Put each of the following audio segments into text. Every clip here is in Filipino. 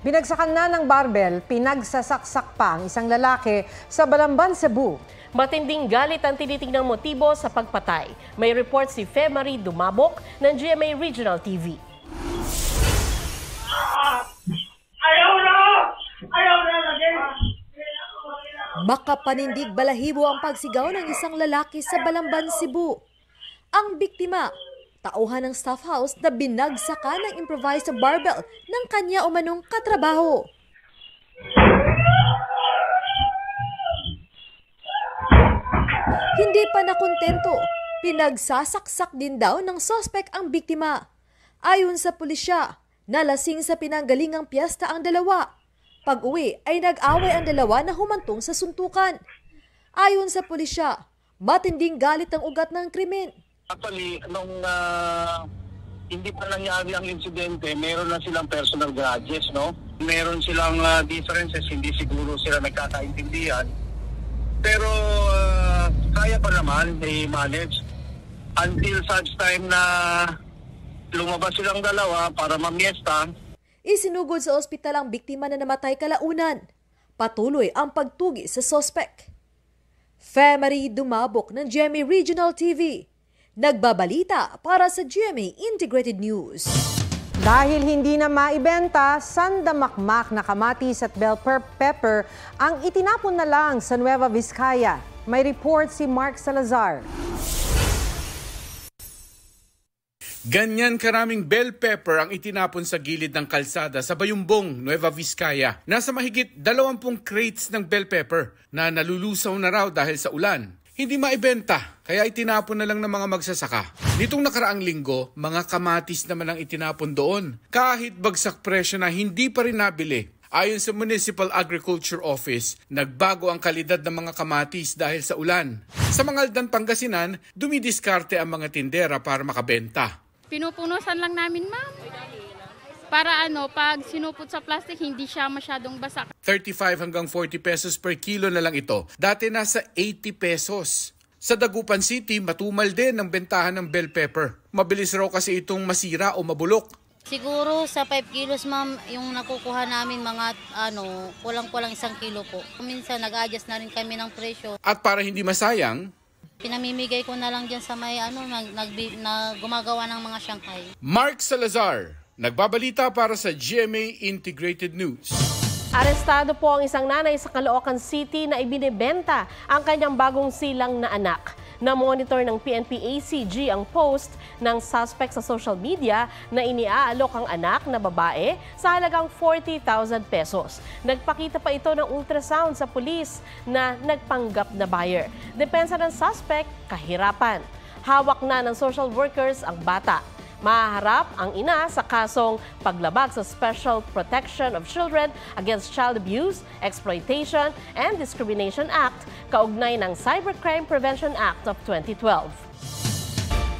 Binagsakan na ng barbel, pinagsasaksak pa ang isang lalaki sa Balamban, Cebu. Matinding galit ang tinitingnang motibo sa pagpatay. May report si Fe Marie Dumabok ng GMA Regional TV. Ayaw na! Ayaw na lagi! Makapanindig balahibo ang pagsigaw ng isang lalaki sa Balamban, Cebu. Ang biktima, tauhan ng staff house na binagsakan ng improvised barbell ng kanya umanong katrabaho. Hindi pa nakontento, pinagsasaksak din daw ng suspect ang biktima. Ayon sa pulisya, nalasing sa pinanggalingang piyesta ang dalawa. Pag-uwi ay nag-away ang dalawa na humantong sa suntukan. Ayon sa pulisya, matinding galit ang ugat ng krimen. Actually, nung hindi pa nangyari ang insidente, meron na silang personal grudges, no? Meron silang differences, hindi siguro sila nagkakaintindihan. Pero kaya pa naman i-manage until such time na lumabas silang dalawa para mamiesta. Isinugod sa ospital ang biktima na namatay kalaunan. Patuloy ang pagtugi sa sospek. Fe Marie Dumabok ng GMA Regional TV. Nagbabalita para sa GMA Integrated News. Dahil hindi na maibenta, sandamakmak na kamatis at bell pepper ang itinapon na lang sa Nueva Vizcaya. May report si Mark Salazar. Ganyan karaming bell pepper ang itinapon sa gilid ng kalsada sa Bayumbong, Nueva Vizcaya. Nasa mahigit 20 crates ng bell pepper na nalulusaw na raw dahil sa ulan. Hindi maibenta, kaya itinapon na lang ng mga magsasaka. Nitong nakaraang linggo, mga kamatis naman ang itinapon doon. Kahit bagsak presyo na hindi pa rin nabili. Ayon sa Municipal Agriculture Office, nagbago ang kalidad ng mga kamatis dahil sa ulan. Sa Mangaldan, Pangasinan, dumidiskarte ang mga tindera para makabenta. Pinupunusan lang namin, ma'am. Para pag sinupot sa plastic, hindi siya masyadong basa. 35 hanggang 40 pesos per kilo na lang ito. Dati nasa 80 pesos. Sa Dagupan City, matumal din ang bentahan ng bell pepper. Mabilis raw kasi itong masira o mabulok. Siguro sa 5 kilos, ma'am, yung nakukuha namin mga kulang-kulang 1 kilo po. Minsan nag-adjust na rin kami ng presyo. At para hindi masayang, pinamimigay ko na lang dyan sa may na gumagawa ng mga Shanghai. Mark Salazar, nagbabalita para sa GMA Integrated News. Arestado po ang isang nanay sa Caloocan City na ibinebenta ang kanyang bagong silang na anak. Na-monitor ng PNP-ACG ang post ng suspect sa social media na iniaalok ang anak na babae sa halagang 40,000 pesos. Nagpakita pa ito ng ultrasound sa pulis na nagpanggap na buyer. Depensa ng suspect, kahirapan. Hawak na ng social workers ang bata. Mahaharap ang ina sa kasong paglabag sa Special Protection of Children Against Child Abuse, Exploitation, and Discrimination Act, kaugnay ng Cybercrime Prevention Act of 2012.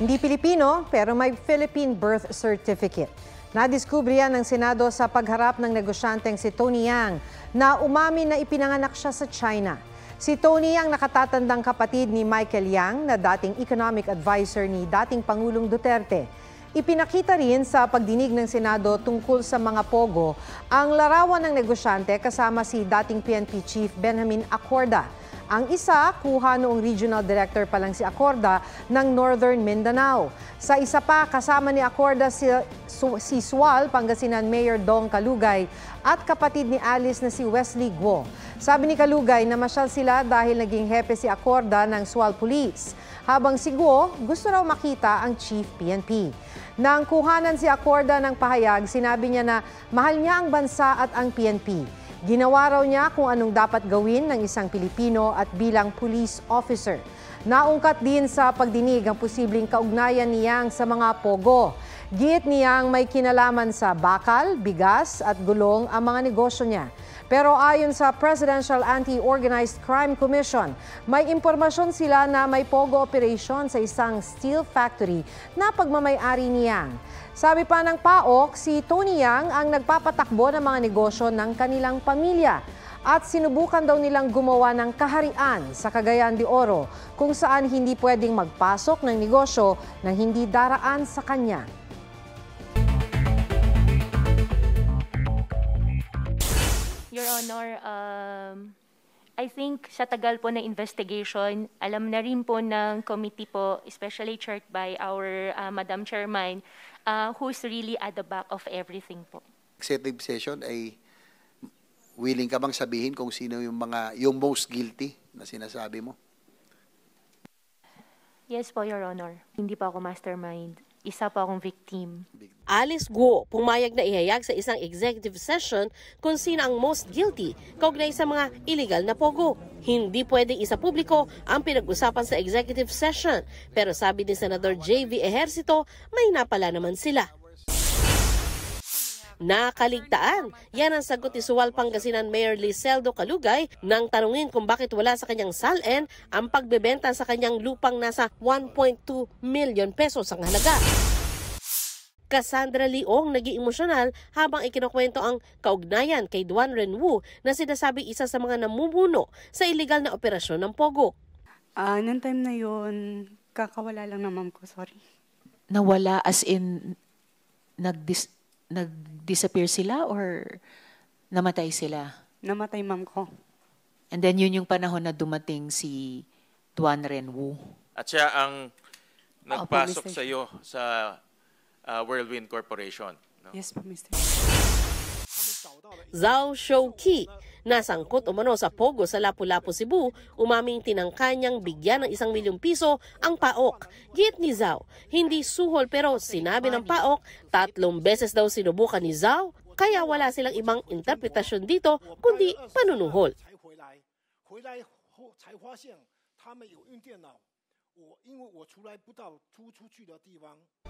Hindi Pilipino pero may Philippine birth certificate. Nadiskubre yan ng Senado sa pagharap ng negosyanteng si Tony Yang na umamin na ipinanganak siya sa China. Si Tony ang nakatatandang kapatid ni Michael Yang na dating economic advisor ni dating Pangulong Duterte. Ipinakita rin sa pagdinig ng Senado tungkol sa mga pogo ang larawan ng negosyante kasama si dating PNP Chief Benjamin Acorda. Ang isa, kuha noong regional director pa lang si Acorda ng Northern Mindanao. Sa isa pa, kasama ni Acorda si Sual, Pangasinan Mayor Dong Kalugay at kapatid ni Alice na si Wesley Guo. Sabi ni Kalugay na masyal sila dahil naging hepe si Acorda ng Sual Police. Habang si Guo, gusto raw makita ang Chief PNP. Nang kuhanan si Acorda ng pahayag, sinabi niya na mahal niya ang bansa at ang PNP. Ginawa raw niya kung anong dapat gawin ng isang Pilipino at bilang police officer. Naungkat din sa pagdinig ang posibleng kaugnayan niyang sa mga pogo. Giit niyang may kinalaman sa bakal, bigas at gulong ang mga negosyo niya. Pero ayon sa Presidential Anti-Organized Crime Commission, may impormasyon sila na may pogo operation sa isang steel factory na pagmamay-ari ni Yang. Sabi pa ng PAOK, si Tony Yang ang nagpapatakbo ng mga negosyo ng kanilang pamilya. At sinubukan daw nilang gumawa ng kaharian sa Cagayan de Oro kung saan hindi pwedeng magpasok ng negosyo na hindi daraan sa kanya. Your Honor, I think sa tagal po na investigation, alam na rin po ng committee po, especially chaired by our Madam Chairman, who's really at the back of everything po. Executive session ay willing ka bang sabihin kung sino yung most guilty na sinasabi mo? Yes po, Your Honor. Hindi po ako mastermind. Isa po akong victim. Alice Guo pumayag na ihayag sa isang executive session kung sino ang most guilty kaugnay sa mga illegal na pogo. Hindi pwedeng isa publiko ang pinag-usapan sa executive session, pero sabi ni Senador J.V. Ejercito, may napala naman sila. Nakaligtaan. Yan ang sagot ni Suwal Pangasinan Mayor Liseldo Calugay nang tanungin kung bakit wala sa kanyang SALN ang pagbebenta sa kanyang lupang nasa 1.2 million pesos ang halaga. Cassandra Leong naging emosyonal habang ikinukwento ang kaugnayan kay Duan Renwu na sinasabing isa sa mga namumuno sa illegal na operasyon ng Pogo. Noong time na yun, kakawala lang ng mom ko, sorry. Nawala as in nag-disappear sila or namatay sila? Namatay mom ko. And then yun yung panahon na dumating si Duan Renwu. At siya ang nagpasok sa iyo sa Whirlwind Corporation. No? Yes po, Mr. Zhao Shouqi, nasangkot umano sa Pogo sa Lapu-Lapu, Cebu, umaming tinangka niyang bigyan ng 1 milyong piso ang PAOK. Git ni Zhao, hindi suhol pero sinabi ng PAOK, 3 beses daw sinubukan ni Zhao, kaya wala silang ibang interpretasyon dito kundi panunuhol.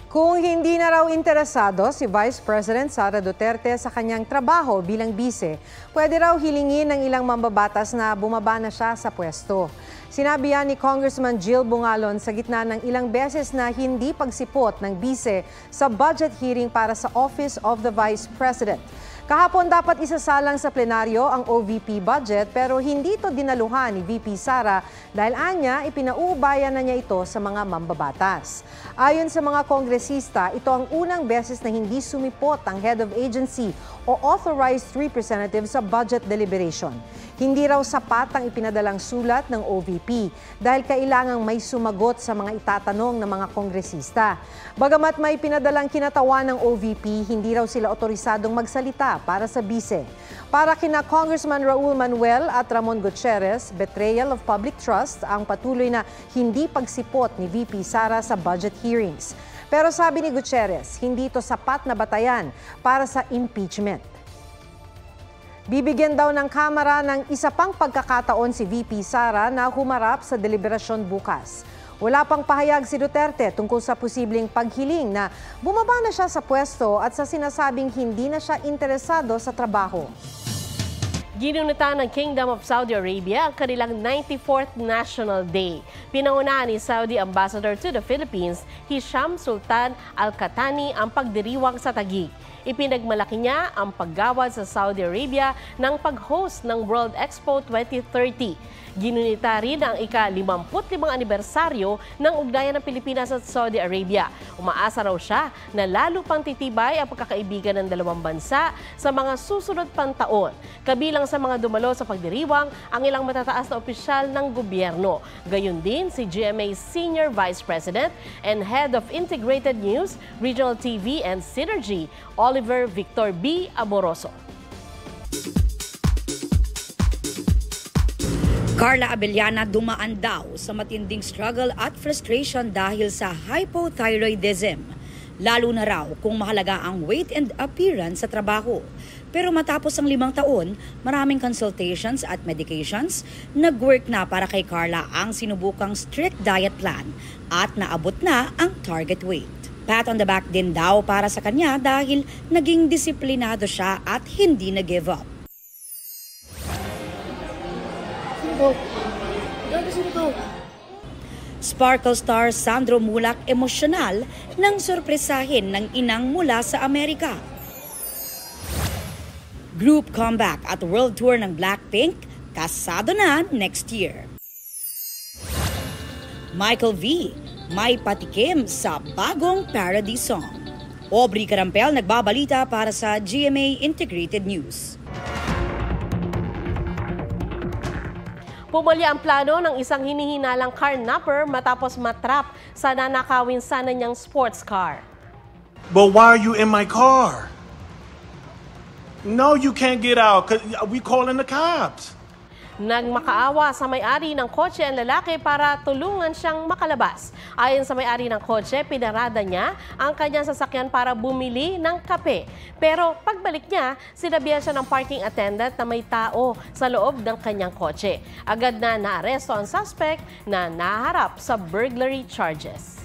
Kung hindi na raw interesado si Vice President Sara Duterte sa kanyang trabaho bilang bise, pwede raw hilingin ng ilang mambabatas na bumaba na siya sa pwesto. Sinabi yan ni Congressman Jill Bungalon sa gitna ng ilang beses na hindi pagsipot ng bise sa budget hearing para sa Office of the Vice President. Kahapon dapat isasalang sa plenaryo ang OVP budget pero hindi ito dinaluhan ni VP Sara dahil anya ipinauubayan na niya ito sa mga mambabatas. Ayon sa mga kongresista, ito ang unang beses na hindi sumipot ang head of agency o authorized representative sa budget deliberation. Hindi raw sapat ang ipinadalang sulat ng OVP dahil kailangang may sumagot sa mga itatanong ng mga kongresista. Bagamat may pinadalang kinatawan ng OVP, hindi raw sila otorisadong magsalita para sa bise. Para kina Congressman Raul Manuel at Ramon Gutierrez, betrayal of public trust ang patuloy na hindi pagsipot ni VP Sara sa budget hearings. Pero sabi ni Gutierrez, hindi ito sapat na batayan para sa impeachment. Bibigyan daw ng Kamara ng isa pang pagkakataon si VP Sara na humarap sa deliberasyon bukas. Wala pang pahayag si Duterte tungkol sa posibleng paghiling na bumaba na siya sa pwesto at sa sinasabing hindi na siya interesado sa trabaho. Ginunita ng Kingdom of Saudi Arabia ang kanilang 94th National Day. Pinangunahan ni Saudi Ambassador to the Philippines, Hisham Sultan Al-Qahtani ang pagdiriwang sa Taguig. Ipinagmalaki niya ang paggawad sa Saudi Arabia ng pag-host ng World Expo 2030. Ginunita rin ang ika-55 anibersaryo ng ugnayan ng Pilipinas at Saudi Arabia. Umaasa raw siya na lalo pang titibay ang pagkakaibigan ng dalawang bansa sa mga susunod pang taon. Kabilang sa mga dumalo sa pagdiriwang ang ilang matataas na opisyal ng gobyerno. Gayon din si GMA Senior Vice President and Head of Integrated News, Regional TV and Synergy, Oliver Victor B. Amoroso. Carla Abellana dumaan daw sa matinding struggle at frustration dahil sa hypothyroidism. Lalo na raw kung mahalaga ang weight and appearance sa trabaho. Pero matapos ang 5 taon, maraming consultations at medications, nag-work na para kay Carla ang sinubukang strict diet plan at naabot na ang target weight. Pat on the back din daw para sa kanya dahil naging disiplinado siya at hindi na-give up. Sparkle star Sandro Mulak emosyonal nang sorpresahin ng inang mula sa Amerika. Group comeback at world tour ng Blackpink, kasado na next year. Michael V. may patikim sa bagong parody song. Aubrey Carampel nagbabalita para sa GMA Integrated News. Pumuli ang plano ng isang hinihinalang carnapper matapos matrap sa nanakawin sana niyang sports car. But why are you in my car? No, you can't get out. We calling the cops. Nagmakaawa sa may-ari ng kotse ang lalaki para tulungan siyang makalabas. Ayon sa may-ari ng kotse, pinarada niya ang kanyang sasakyan para bumili ng kape. Pero pagbalik niya, sinabihan siya ng parking attendant na may tao sa loob ng kanyang kotse. Agad na naaresto ang suspect na naharap sa burglary charges.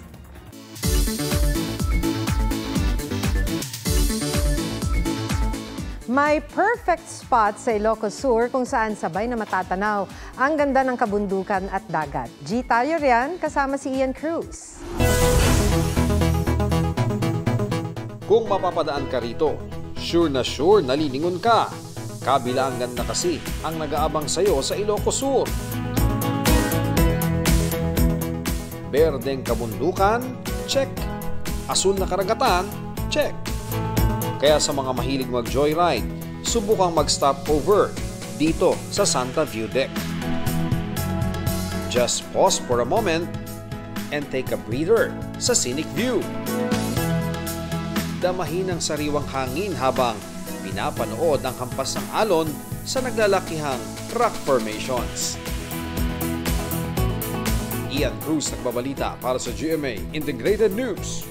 May perfect spot sa Ilocos Sur kung saan sabay na matatanaw ang ganda ng kabundukan at dagat. G. tayo riyan kasama si Ian Cruz. Kung mapapadaan ka rito, sure nalilingon ka. Kabilangan na kasi ang nag-aabang sa'yo sa Ilocos Sur. Berdeng kabundukan, check. Asul na karagatan, check. Kaya sa mga mahilig mag-joyride, subukang mag-stopover dito sa Santa View Deck. Just pause for a moment and take a breather sa scenic view. Damahin ang sariwang hangin habang pinapanood ang hampas ng alon sa naglalakihang rock formations. Ian Cruz nagbabalita para sa GMA Integrated News.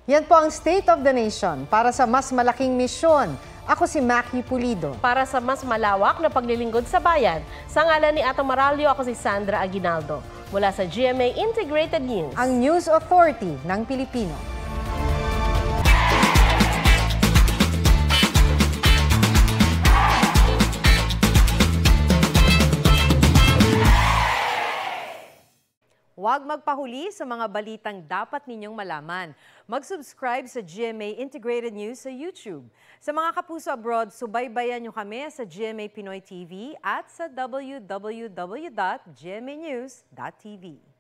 Yan po ang State of the Nation. Para sa mas malaking misyon, ako si Mackie Pulido. Para sa mas malawak na paglilingkod sa bayan, sa ngalan ni Ato Maralio, ako si Sandra Aguinaldo. Mula sa GMA Integrated News. Ang News Authority ng Pilipino. Huwag magpahuli sa mga balitang dapat ninyong malaman. Mag-subscribe sa GMA Integrated News sa YouTube. Sa mga kapuso abroad, subaybayan nyo kami sa GMA Pinoy TV at sa www.gmanews.tv.